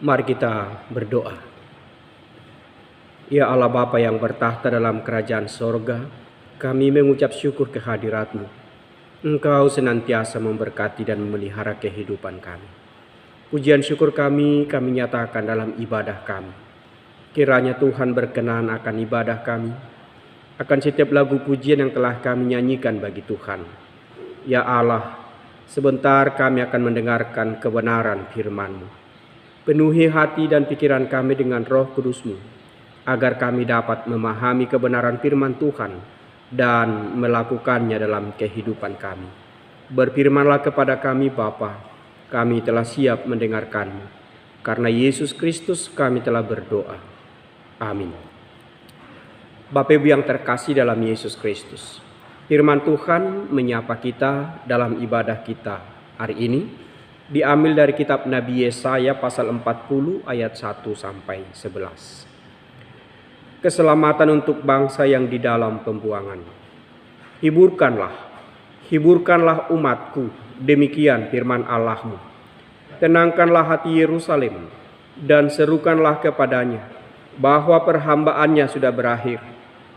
Mari kita berdoa. Ya Allah Bapa yang bertahta dalam kerajaan sorga, kami mengucap syukur kehadirat-Mu. Engkau senantiasa memberkati dan memelihara kehidupan kami. Pujian syukur kami nyatakan dalam ibadah kami. Kiranya Tuhan berkenan akan ibadah kami, akan setiap lagu pujian yang telah kami nyanyikan bagi Tuhan. Ya Allah, sebentar kami akan mendengarkan kebenaran firman-Mu. Penuhi hati dan pikiran kami dengan Roh Kudus-Mu, agar kami dapat memahami kebenaran firman Tuhan dan melakukannya dalam kehidupan kami. Berfirmanlah kepada kami Bapa, kami telah siap mendengarkan-Mu. Karena Yesus Kristus kami telah berdoa. Amin. Bapak Ibu yang terkasih dalam Yesus Kristus, firman Tuhan menyapa kita dalam ibadah kita hari ini diambil dari kitab Nabi Yesaya pasal 40 ayat 1 sampai 11. Keselamatan untuk bangsa yang di dalam pembuangan. Hiburkanlah umatku, demikian firman Allahmu. Tenangkanlah hati Yerusalem dan serukanlah kepadanya bahwa perhambaannya sudah berakhir,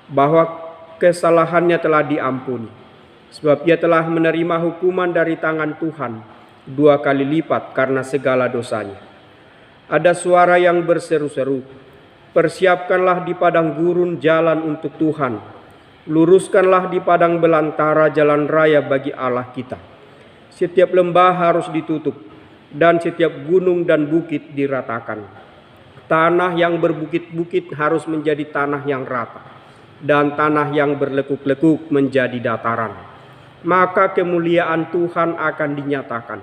bahwa kesalahannya telah diampuni, sebab ia telah menerima hukuman dari tangan Tuhan 2 kali lipat karena segala dosanya. Ada suara yang berseru-seru, persiapkanlah di padang gurun jalan untuk Tuhan, luruskanlah di padang belantara jalan raya bagi Allah kita. Setiap lembah harus ditutup dan setiap gunung dan bukit diratakan. Tanah yang berbukit-bukit harus menjadi tanah yang rata, dan tanah yang berlekuk-lekuk menjadi dataran. Maka kemuliaan Tuhan akan dinyatakan,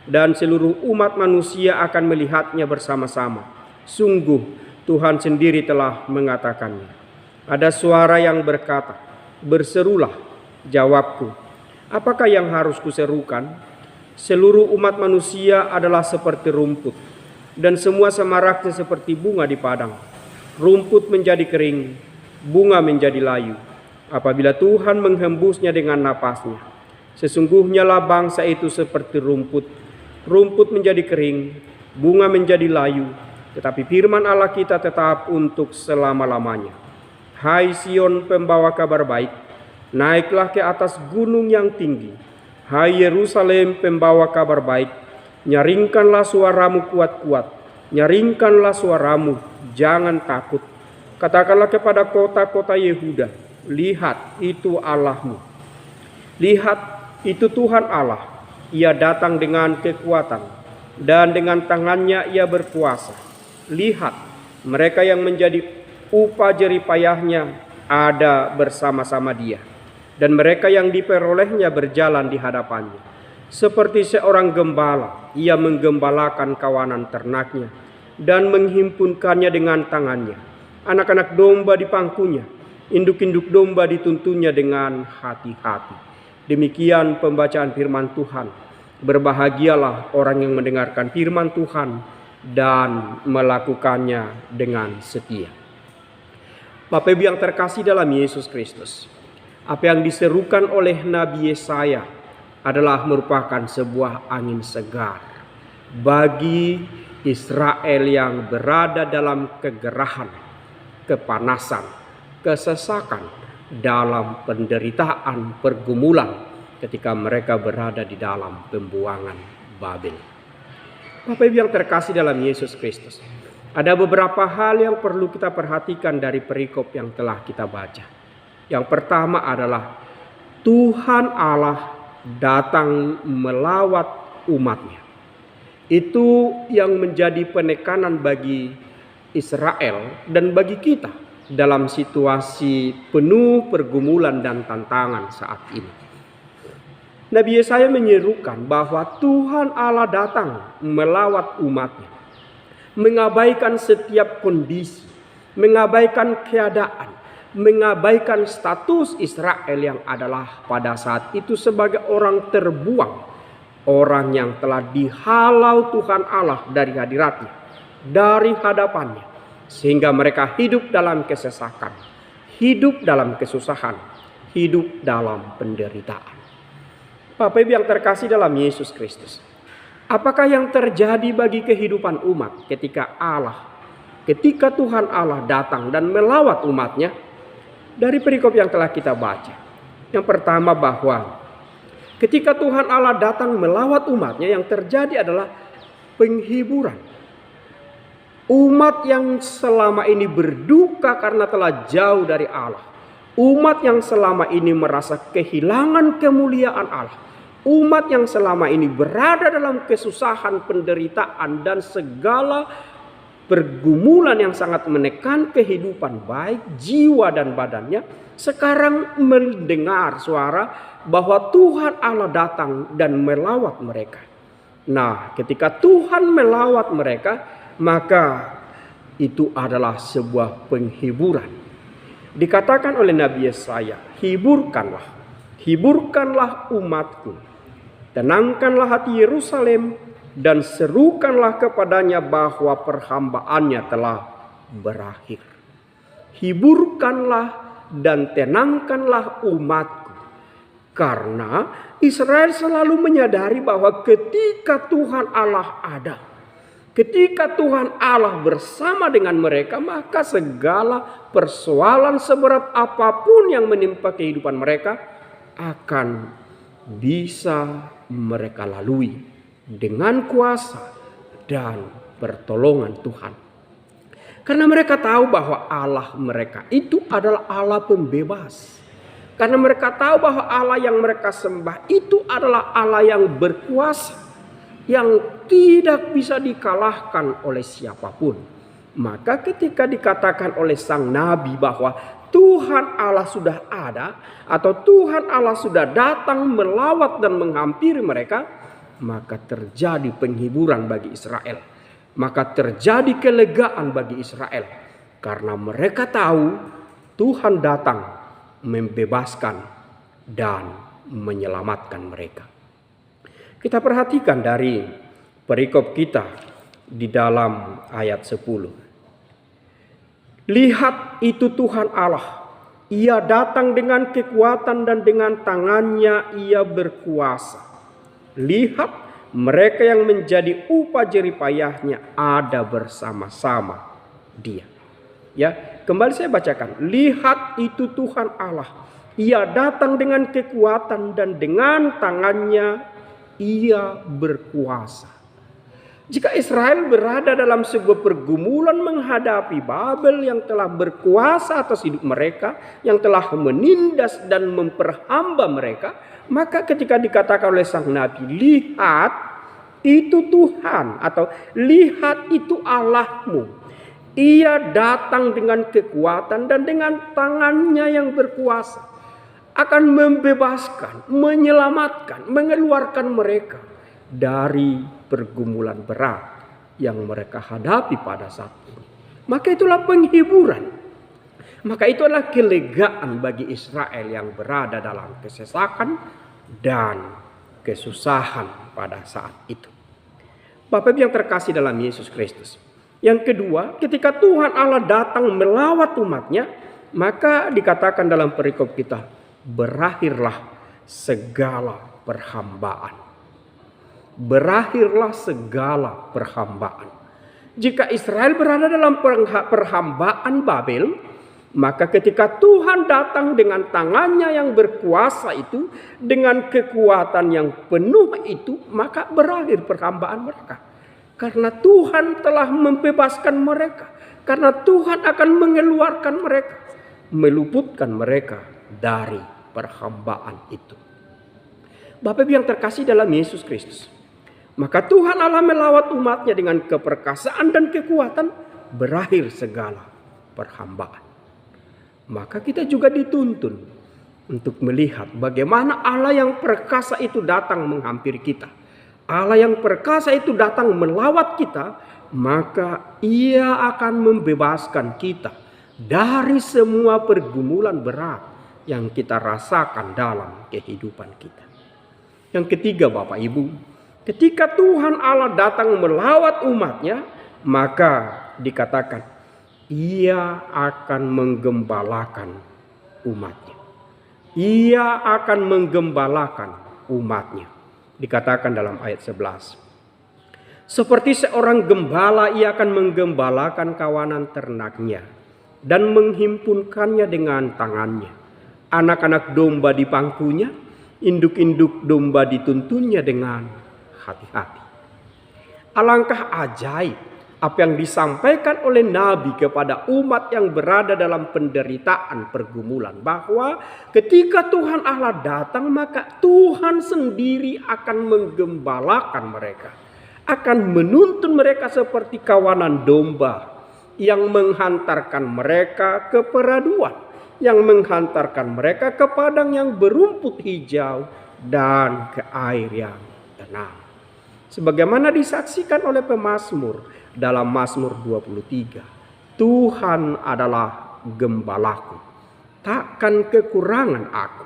dan seluruh umat manusia akan melihatnya bersama-sama. Sungguh Tuhan sendiri telah mengatakannya. Ada suara yang berkata, berserulah. Jawabku, apakah yang harus kuserukan? Seluruh umat manusia adalah seperti rumput, dan semua semaraknya seperti bunga di padang. Rumput menjadi kering, bunga menjadi layu, apabila Tuhan menghembusnya dengan napasnya. Sesungguhnya lah bangsa itu seperti rumput. Rumput menjadi kering, bunga menjadi layu, tetapi firman Allah kita tetap untuk selama-lamanya. Hai Sion, pembawa kabar baik, naiklah ke atas gunung yang tinggi. Hai Yerusalem, pembawa kabar baik, nyaringkanlah suaramu kuat-kuat, nyaringkanlah suaramu, jangan takut. Katakanlah kepada kota-kota Yehuda, lihat itu Allahmu. Lihat itu Tuhan Allah, ia datang dengan kekuatan, dan dengan tangannya ia berkuasa. Lihat, mereka yang menjadi upah jerih payahnya ada bersama-sama dia, dan mereka yang diperolehnya berjalan di hadapannya. Seperti seorang gembala, ia menggembalakan kawanan ternaknya dan menghimpunkannya dengan tangannya. Anak-anak domba di pangkunya, induk-induk domba dituntunnya dengan hati-hati. Demikian pembacaan firman Tuhan. Berbahagialah orang yang mendengarkan firman Tuhan dan melakukannya dengan setia. Bapak Ibu yang terkasih dalam Yesus Kristus, apa yang diserukan oleh Nabi Yesaya adalah merupakan sebuah angin segar bagi Israel yang berada dalam kegerahan, kepanasan, kesesakan, dalam penderitaan, pergumulan ketika mereka berada di dalam pembuangan Babel. Bapak Ibu yang terkasih dalam Yesus Kristus, ada beberapa hal yang perlu kita perhatikan dari perikop yang telah kita baca. Yang pertama adalah Tuhan Allah datang melawat umatnya. Itu yang menjadi penekanan bagi Israel dan bagi kita dalam situasi penuh pergumulan dan tantangan saat ini. Nabi Yesaya menyerukan bahwa Tuhan Allah datang melawat umatnya, mengabaikan setiap kondisi, mengabaikan keadaan, mengabaikan status Israel yang adalah pada saat itu sebagai orang terbuang, orang yang telah dihalau Tuhan Allah dari hadiratnya, dari hadapannya, sehingga mereka hidup dalam kesesakan, hidup dalam kesusahan, hidup dalam penderitaan. Bapak Ibu yang terkasih dalam Yesus Kristus, Apakah yang terjadi bagi kehidupan umat ketika Tuhan Allah datang dan melawat umatnya? Dari perikop yang telah kita baca. Yang pertama, bahwa ketika Tuhan Allah datang melawat umatnya, yang terjadi adalah penghiburan. Umat yang selama ini berduka karena telah jauh dari Allah. Umat yang selama ini merasa kehilangan kemuliaan Allah. Umat yang selama ini berada dalam kesusahan, penderitaan, dan segala pergumulan yang sangat menekan kehidupan baik jiwa dan badannya, sekarang mendengar suara bahwa Tuhan Allah datang dan melawat mereka. Nah, ketika Tuhan melawat mereka, maka itu adalah sebuah penghiburan. Dikatakan oleh Nabi Yesaya, hiburkanlah umatku, tenangkanlah hati Yerusalem, dan serukanlah kepadanya bahwa perhambaannya telah berakhir. Hiburkanlah dan tenangkanlah umatku. Karena Israel selalu menyadari bahwa ketika Tuhan Allah ada, ketika Tuhan Allah bersama dengan mereka, maka segala persoalan seberat apapun yang menimpa kehidupan mereka akan bisa mereka lalui dengan kuasa dan pertolongan Tuhan. Karena mereka tahu bahwa Allah mereka itu adalah Allah pembebas. Karena mereka tahu bahwa Allah yang mereka sembah itu adalah Allah yang berkuasa, yang tidak bisa dikalahkan oleh siapapun. Maka ketika dikatakan oleh sang nabi bahwa Tuhan Allah sudah ada, atau Tuhan Allah sudah datang melawat dan menghampiri mereka, maka terjadi penghiburan bagi Israel. Maka terjadi kelegaan bagi Israel. Karena mereka tahu Tuhan datang membebaskan dan menyelamatkan mereka. Kita perhatikan dari perikop kita di dalam ayat 10. Lihat, itu Tuhan Allah. Ia datang dengan kekuatan dan dengan tangannya ia berkuasa. Lihat, mereka yang menjadi upah jeripayahnya ada bersama-sama dia. Ya, kembali saya bacakan. Lihat, itu Tuhan Allah. Ia datang dengan kekuatan dan dengan tangannya ia berkuasa. Jika Israel berada dalam sebuah pergumulan menghadapi Babel yang telah berkuasa atas hidup mereka, yang telah menindas dan memperhamba mereka, maka ketika dikatakan oleh sang nabi, lihat itu Tuhan, atau lihat itu Allahmu, ia datang dengan kekuatan dan dengan tangannya yang berkuasa, akan membebaskan, menyelamatkan, mengeluarkan mereka dari pergumulan berat yang mereka hadapi pada saat ini. Maka itulah penghiburan. Maka itu adalah kelegaan bagi Israel yang berada dalam kesesakan dan kesusahan pada saat itu. Bapak yang terkasih dalam Yesus Kristus. Yang kedua, ketika Tuhan Allah datang melawat umatnya, maka dikatakan dalam perikop kita, berakhirlah segala perhambaan. Berakhirlah segala perhambaan. Jika Israel berada dalam perhambaan Babel, maka ketika Tuhan datang dengan tangannya yang berkuasa itu, dengan kekuatan yang penuh itu, maka berakhir perhambaan mereka. Karena Tuhan telah membebaskan mereka. Karena Tuhan akan mengeluarkan mereka, meluputkan mereka dari perhambaan itu. Bapak yang terkasih dalam Yesus Kristus, maka Tuhan Allah melawat umatnya dengan keperkasaan dan kekuatan, berakhir segala perhambaan. Maka kita juga dituntun untuk melihat bagaimana Allah yang perkasa itu datang menghampiri kita. Allah yang perkasa itu datang melawat kita, maka ia akan membebaskan kita dari semua pergumulan berat yang kita rasakan dalam kehidupan kita. Yang ketiga, Bapak Ibu, ketika Tuhan Allah datang melawat umatnya, maka dikatakan ia akan menggembalakan umatnya. Ia akan menggembalakan umatnya. Dikatakan dalam ayat 11. Seperti seorang gembala, ia akan menggembalakan kawanan ternaknya dan menghimpunkannya dengan tangannya. Anak-anak domba di pangkunya, induk-induk domba dituntunnya dengan hati-hati. Alangkah ajaib apa yang disampaikan oleh Nabi kepada umat yang berada dalam penderitaan pergumulan. Bahwa ketika Tuhan Allah datang, maka Tuhan sendiri akan menggembalakan mereka. Akan menuntun mereka seperti kawanan domba yang menghantarkan mereka ke peraduan, yang menghantarkan mereka ke padang yang berumput hijau dan ke air yang tenang. Sebagaimana disaksikan oleh pemazmur dalam Mazmur 23, Tuhan adalah gembalaku, takkan kekurangan aku.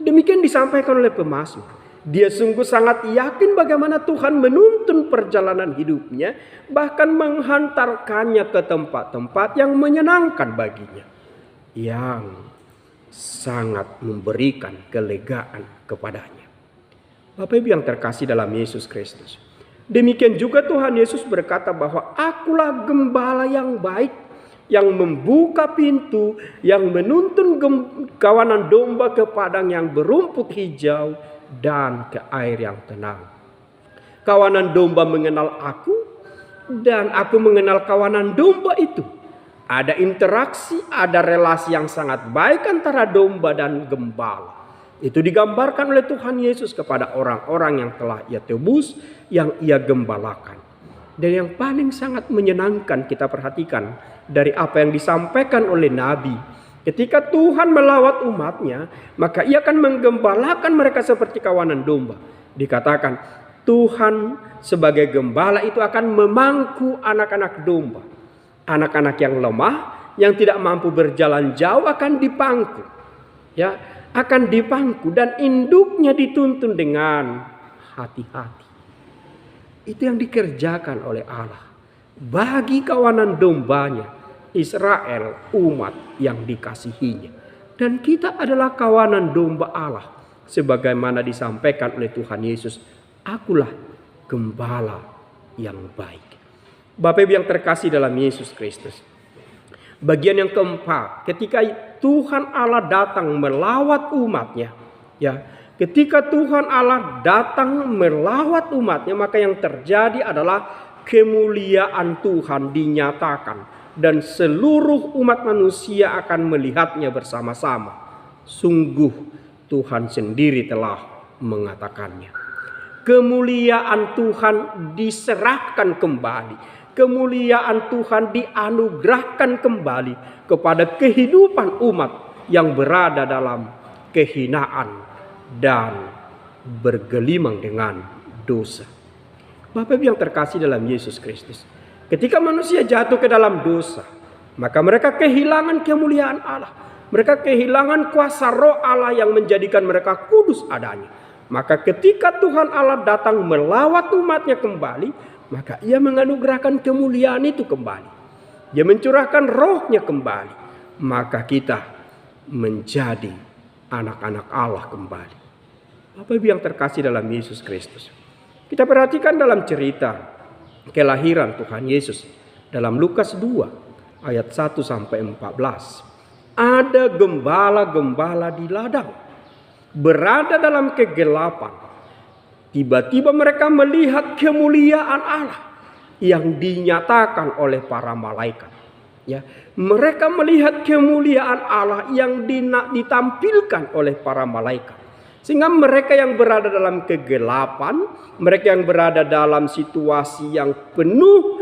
Demikian disampaikan oleh pemazmur. Dia sungguh sangat yakin bagaimana Tuhan menuntun perjalanan hidupnya, bahkan menghantarkannya ke tempat-tempat yang menyenangkan baginya, yang sangat memberikan kelegaan kepadanya. Bapak Ibu yang terkasih dalam Yesus Kristus, demikian juga Tuhan Yesus berkata bahwa akulah gembala yang baik, yang membuka pintu, yang menuntun kawanan domba ke padang yang berumput hijau dan ke air yang tenang. Kawanan domba mengenal aku dan aku mengenal kawanan domba itu. Ada interaksi, ada relasi yang sangat baik antara domba dan gembala. Itu digambarkan oleh Tuhan Yesus kepada orang-orang yang telah ia tebus, yang ia gembalakan. Dan yang paling sangat menyenangkan kita perhatikan dari apa yang disampaikan oleh Nabi. Ketika Tuhan melawat umatnya, maka ia akan menggembalakan mereka seperti kawanan domba. Dikatakan Tuhan sebagai gembala itu akan memangku anak-anak domba. Anak-anak yang lemah, yang tidak mampu berjalan jauh akan dipangku. Ya, akan dipangku dan induknya dituntun dengan hati-hati. Itu yang dikerjakan oleh Allah bagi kawanan dombanya, Israel, umat yang dikasihinya. Dan kita adalah kawanan domba Allah, sebagaimana disampaikan oleh Tuhan Yesus, akulah gembala yang baik. Bapak Ibu yang terkasih dalam Yesus Kristus, bagian yang keempat, ketika Tuhan Allah datang melawat umatnya, ya, ketika Tuhan Allah datang melawat umatnya, maka yang terjadi adalah kemuliaan Tuhan dinyatakan. Dan seluruh umat manusia akan melihatnya bersama-sama. Sungguh Tuhan sendiri telah mengatakannya. Kemuliaan Tuhan diserahkan kembali. Kemuliaan Tuhan dianugerahkan kembali kepada kehidupan umat yang berada dalam kehinaan dan bergelimang dengan dosa. Bapak Ibu yang terkasih dalam Yesus Kristus, ketika manusia jatuh ke dalam dosa, maka mereka kehilangan kemuliaan Allah. Mereka kehilangan kuasa roh Allah yang menjadikan mereka kudus adanya. Maka ketika Tuhan Allah datang melawat umatnya kembali, maka ia menganugerahkan kemuliaan itu kembali. Dia mencurahkan rohnya kembali. Maka kita menjadi anak-anak Allah kembali. Bapak Ibu yang terkasih dalam Yesus Kristus, kita perhatikan dalam cerita kelahiran Tuhan Yesus dalam Lukas 2 ayat 1 sampai 14. Ada gembala-gembala di ladang berada dalam kegelapan. Tiba-tiba mereka melihat kemuliaan Allah yang dinyatakan oleh para malaikat. Ya, mereka melihat kemuliaan Allah yang ditampilkan oleh para malaikat. Sehingga mereka yang berada dalam kegelapan, mereka yang berada dalam situasi yang penuh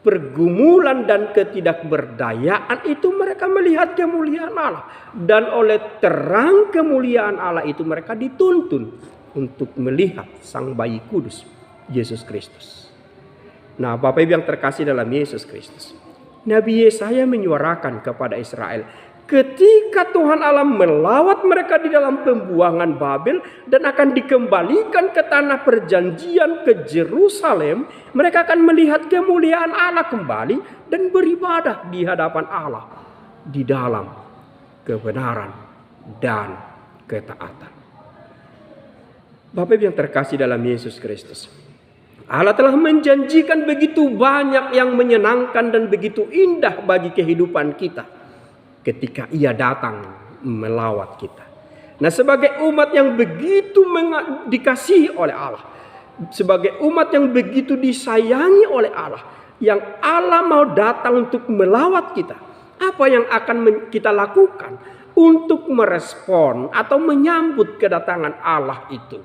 pergumulan dan ketidakberdayaan, itu mereka melihat kemuliaan Allah. Dan oleh terang kemuliaan Allah itu mereka dituntun untuk melihat Sang Bayi Kudus, Yesus Kristus. Nah, Bapak Ibu yang terkasih dalam Yesus Kristus, Nabi Yesaya menyuarakan kepada Israel, ketika Tuhan Allah melawat mereka di dalam pembuangan Babel dan akan dikembalikan ke tanah perjanjian, ke Yerusalem, mereka akan melihat kemuliaan Allah kembali dan beribadah di hadapan Allah di dalam kebenaran dan ketaatan. Bapak Ibu yang terkasih dalam Yesus Kristus, Allah telah menjanjikan begitu banyak yang menyenangkan dan begitu indah bagi kehidupan kita ketika Ia datang melawat kita. Nah, sebagai umat yang begitu dikasihi oleh Allah, sebagai umat yang begitu disayangi oleh Allah, yang Allah mau datang untuk melawat kita, apa yang akan kita lakukan untuk merespon atau menyambut kedatangan Allah itu?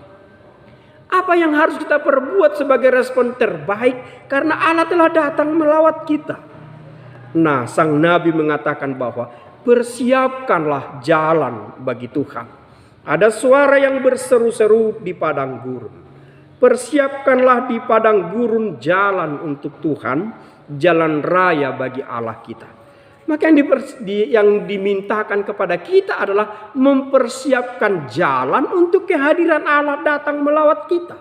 Apa yang harus kita perbuat sebagai respon terbaik karena Allah telah datang melawat kita? Nah, sang nabi mengatakan bahwa persiapkanlah jalan bagi Tuhan. Ada suara yang berseru-seru di padang gurun. Persiapkanlah di padang gurun jalan untuk Tuhan, jalan raya bagi Allah kita. Maka yang dimintakan kepada kita adalah mempersiapkan jalan untuk kehadiran Allah datang melawat kita.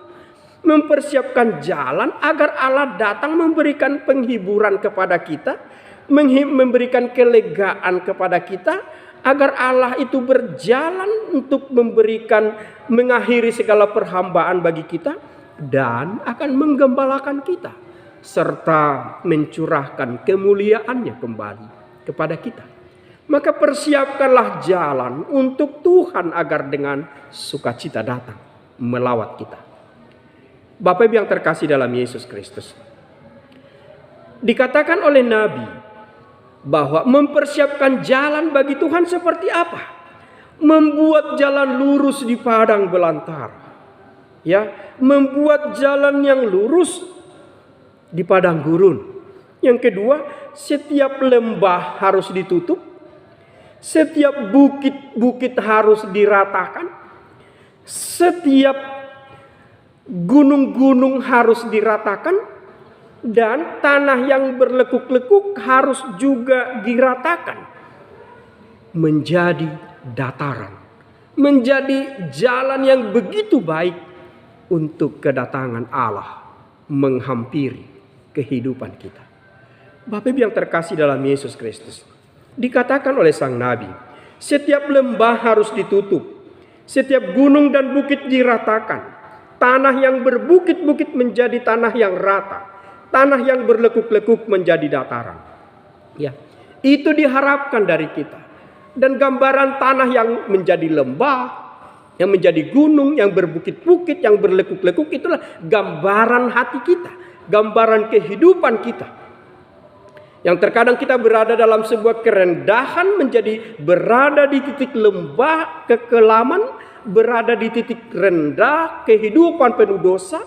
Mempersiapkan jalan agar Allah datang memberikan penghiburan kepada kita, memberikan kelegaan kepada kita, agar Allah itu berjalan untuk mengakhiri segala perhambaan bagi kita dan akan menggembalakan kita serta mencurahkan kemuliaannya kembali kepada kita. Maka persiapkanlah jalan untuk Tuhan agar dengan sukacita datang melawat kita. Bapak Ibu yang terkasih dalam Yesus Kristus, dikatakan oleh Nabi bahwa mempersiapkan jalan bagi Tuhan seperti apa? Membuat jalan lurus di padang belantara. Ya, membuat jalan yang lurus di padang gurun. Yang kedua, setiap lembah harus ditutup, setiap bukit-bukit harus diratakan, setiap gunung-gunung harus diratakan, dan tanah yang berlekuk-lekuk harus juga diratakan menjadi dataran, menjadi jalan yang begitu baik untuk kedatangan Allah menghampiri kehidupan kita. Bapak Ibu yang terkasih dalam Yesus Kristus, dikatakan oleh sang nabi, setiap lembah harus ditutup, setiap gunung dan bukit diratakan, tanah yang berbukit-bukit menjadi tanah yang rata, tanah yang berlekuk-lekuk menjadi dataran. Ya, itu diharapkan dari kita. Dan gambaran tanah yang menjadi lembah, yang menjadi gunung, yang berbukit-bukit, yang berlekuk-lekuk, itulah gambaran hati kita, gambaran kehidupan kita. Yang terkadang kita berada dalam sebuah kerendahan, menjadi berada di titik lembah kekelaman, berada di titik rendah kehidupan penuh dosa,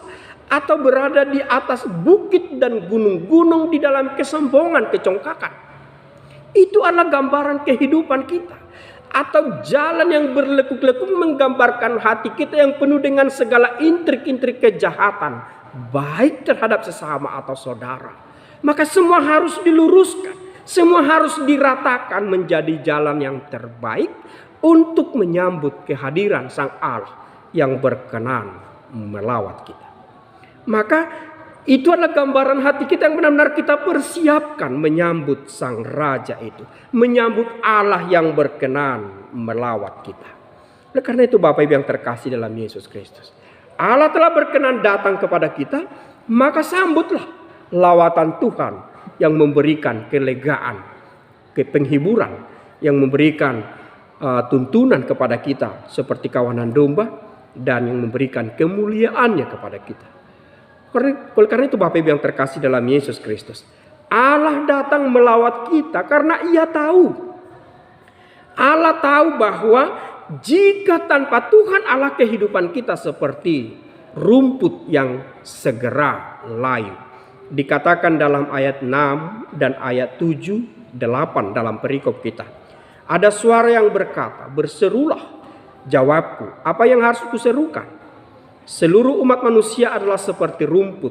atau berada di atas bukit dan gunung-gunung di dalam kesombongan, kecongkakan. Itu adalah gambaran kehidupan kita. Atau jalan yang berlekuk-lekuk menggambarkan hati kita yang penuh dengan segala intrik-intrik kejahatan, baik terhadap sesama atau saudara. Maka semua harus diluruskan, semua harus diratakan menjadi jalan yang terbaik untuk menyambut kehadiran Sang Allah yang berkenan melawat kita. Maka itu adalah gambaran hati kita yang benar-benar kita persiapkan menyambut Sang Raja itu, menyambut Allah yang berkenan melawat kita. Oleh karena itu Bapak Ibu yang terkasih dalam Yesus Kristus, Allah telah berkenan datang kepada kita, maka sambutlah lawatan Tuhan yang memberikan kelegaan, penghiburan, yang memberikan tuntunan kepada kita seperti kawanan domba, dan yang memberikan kemuliaannya kepada kita. Oleh karena itu Bapak Ibu yang terkasih dalam Yesus Kristus, Allah datang melawat kita karena Ia tahu. Allah tahu bahwa jika tanpa Tuhan Allah kehidupan kita seperti rumput yang segera layu. Dikatakan dalam ayat 6 dan ayat 7, 8 dalam perikop kita. Ada suara yang berkata, berserulah, jawabku, apa yang harus kuserukan? Seluruh umat manusia adalah seperti rumput,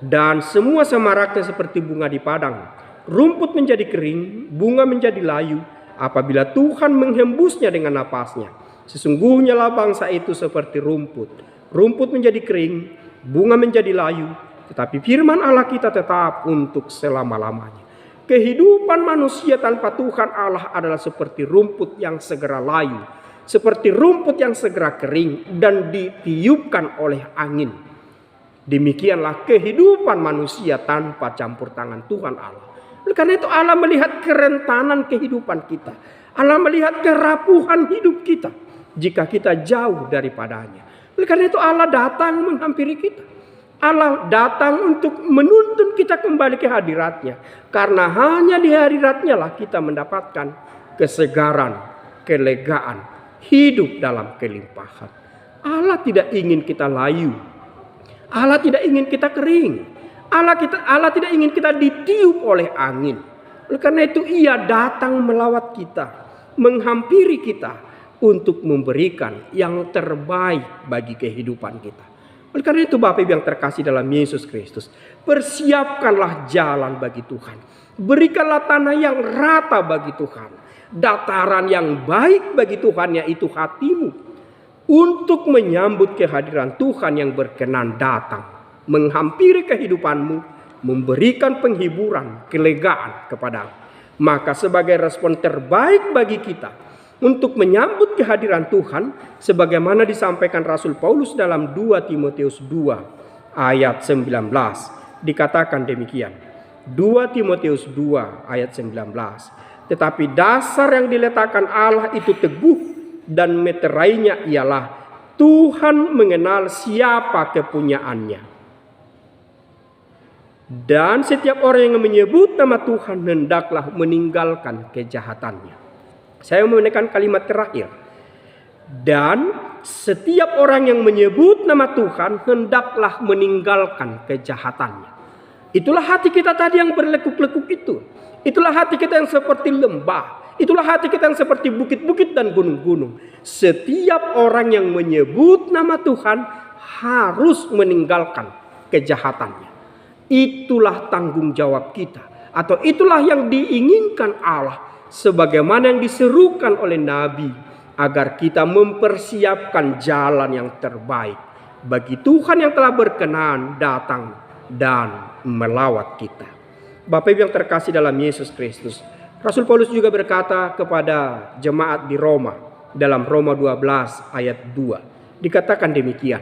dan semua semaraknya seperti bunga di padang. Rumput menjadi kering, bunga menjadi layu, apabila Tuhan menghembusnya dengan napasnya. Sesungguhnya lah bangsa itu seperti rumput. Rumput menjadi kering, bunga menjadi layu, tetapi firman Allah kita tetap untuk selama-lamanya. Kehidupan manusia tanpa Tuhan Allah adalah seperti rumput yang segera layu, seperti rumput yang segera kering dan ditiupkan oleh angin. Demikianlah kehidupan manusia tanpa campur tangan Tuhan Allah. Oleh karena itu Allah melihat kerentanan kehidupan kita. Allah melihat kerapuhan hidup kita jika kita jauh daripadanya. Oleh karena itu Allah datang menghampiri kita. Allah datang untuk menuntun kita kembali ke hadiratnya. Karena hanya di hadiratnya lah kita mendapatkan kesegaran, kelegaan, hidup dalam kelimpahan. Allah tidak ingin kita layu. Allah tidak ingin kita kering. Allah tidak ingin kita ditiup oleh angin. Oleh karena itu Ia datang melawat kita, menghampiri kita untuk memberikan yang terbaik bagi kehidupan kita. Oleh karena itu Bapak Ibu yang terkasih dalam Yesus Kristus, persiapkanlah jalan bagi Tuhan. Berikanlah tanah yang rata bagi Tuhan. Dataran yang baik bagi Tuhan, yaitu hatimu. Untuk menyambut kehadiran Tuhan yang berkenan datang. Menghampiri kehidupanmu, memberikan penghiburan, kelegaan kepadamu. Maka sebagai respon terbaik bagi kita untuk menyambut kehadiran Tuhan, sebagaimana disampaikan Rasul Paulus dalam 2 Timotius 2 ayat 19. Dikatakan demikian. 2 Timotius 2 ayat 19. Tetapi dasar yang diletakkan Allah itu teguh, dan meterainya ialah Tuhan mengenal siapa kepunyaannya. Dan setiap orang yang menyebut nama Tuhan hendaklah meninggalkan kejahatannya. Saya menekan kalimat terakhir. Dan setiap orang yang menyebut nama Tuhan hendaklah meninggalkan kejahatannya. Itulah hati kita tadi yang berlekuk-lekuk itu. Itulah hati kita yang seperti lembah. Itulah hati kita yang seperti bukit-bukit dan gunung-gunung. Setiap orang yang menyebut nama Tuhan harus meninggalkan kejahatannya. Itulah tanggung jawab kita. Atau itulah yang diinginkan Allah. Sebagaimana yang diserukan oleh Nabi, agar kita mempersiapkan jalan yang terbaik bagi Tuhan yang telah berkenan datang dan melawat kita. Bapak Ibu yang terkasih dalam Yesus Kristus, Rasul Paulus juga berkata kepada jemaat di Roma dalam Roma 12 ayat 2. Dikatakan demikian,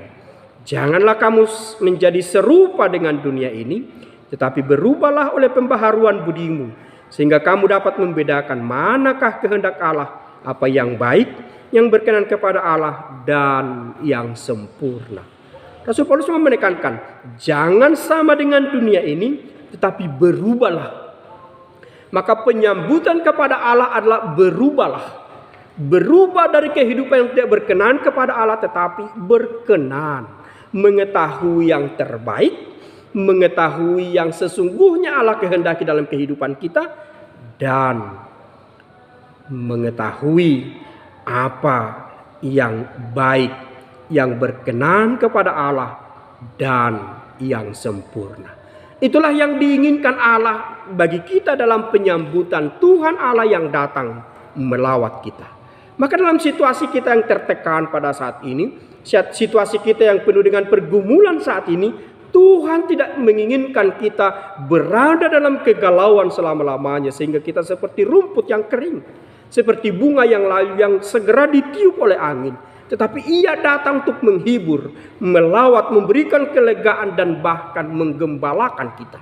janganlah kamu menjadi serupa dengan dunia ini, tetapi berubahlah oleh pembaharuan budimu, sehingga kamu dapat membedakan manakah kehendak Allah, apa yang baik, yang berkenan kepada Allah, dan yang sempurna. Rasul Paulus menekankan, jangan sama dengan dunia ini, tetapi berubahlah. Maka penyambutan kepada Allah adalah berubahlah. Berubah dari kehidupan yang tidak berkenan kepada Allah, tetapi berkenan. Mengetahui yang terbaik, mengetahui yang sesungguhnya Allah kehendaki dalam kehidupan kita, dan mengetahui apa yang baik, yang berkenan kepada Allah, dan yang sempurna. Itulah yang diinginkan Allah bagi kita dalam penyambutan Tuhan Allah yang datang melawat kita. Maka dalam situasi kita yang tertekan pada saat ini, situasi kita yang penuh dengan pergumulan saat ini, Tuhan tidak menginginkan kita berada dalam kegalauan selama-lamanya, sehingga kita seperti rumput yang kering, seperti bunga yang layu yang segera ditiup oleh angin. Tetapi Ia datang untuk menghibur, melawat, memberikan kelegaan, dan bahkan menggembalakan kita.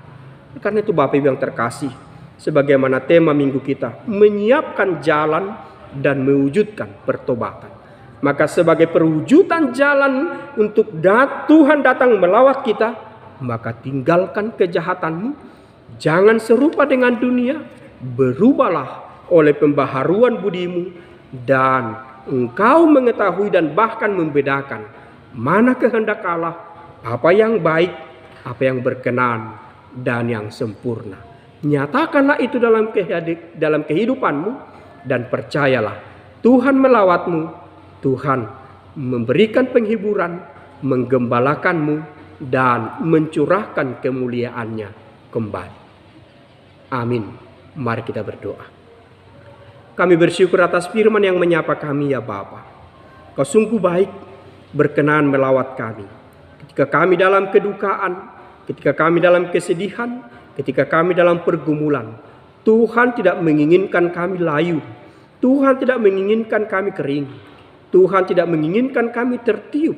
Karena itu Bapak Ibu yang terkasih, sebagaimana tema minggu kita, menyiapkan jalan dan mewujudkan pertobatan. Maka sebagai perwujudan jalan untuk Tuhan datang melawat kita, maka tinggalkan kejahatanmu, jangan serupa dengan dunia, berubahlah oleh pembaharuan budimu, dan engkau mengetahui dan bahkan membedakan mana kehendak Allah, apa yang baik, apa yang berkenan, dan yang sempurna. Nyatakanlah itu dalam kehidupanmu, dan percayalah Tuhan melawatmu. Tuhan memberikan penghiburan, menggembalakanmu, dan mencurahkan kemuliaannya kembali. Amin. Mari kita berdoa. Kami bersyukur atas firman yang menyapa kami, ya Bapa. Kau sungguh baik, berkenan melawat kami. Ketika kami dalam kedukaan, ketika kami dalam kesedihan, ketika kami dalam pergumulan, Tuhan tidak menginginkan kami layu. Tuhan tidak menginginkan kami kering. Tuhan tidak menginginkan kami tertiup.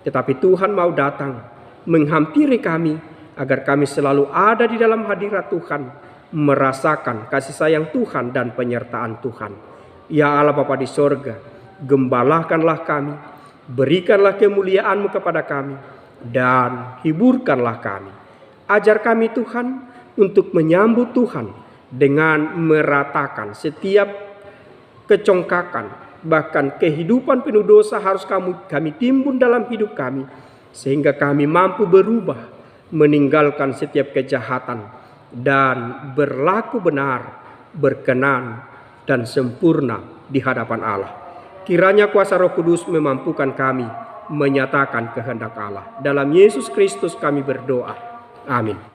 Tetapi Tuhan mau datang menghampiri kami, agar kami selalu ada di dalam hadirat Tuhan, merasakan kasih sayang Tuhan dan penyertaan Tuhan. Ya Allah Bapa di sorga, gembalakanlah kami, berikanlah kemuliaan-Mu kepada kami, dan hiburkanlah kami. Ajar kami Tuhan untuk menyambut Tuhan dengan meratakan setiap kecongkakan, bahkan kehidupan penuh dosa harus kami timbun dalam hidup kami, sehingga kami mampu berubah, meninggalkan setiap kejahatan, dan berlaku benar, berkenan, dan sempurna di hadapan Allah. Kiranya kuasa Roh Kudus memampukan kami menyatakan kehendak Allah. Dalam Yesus Kristus kami berdoa. Amin.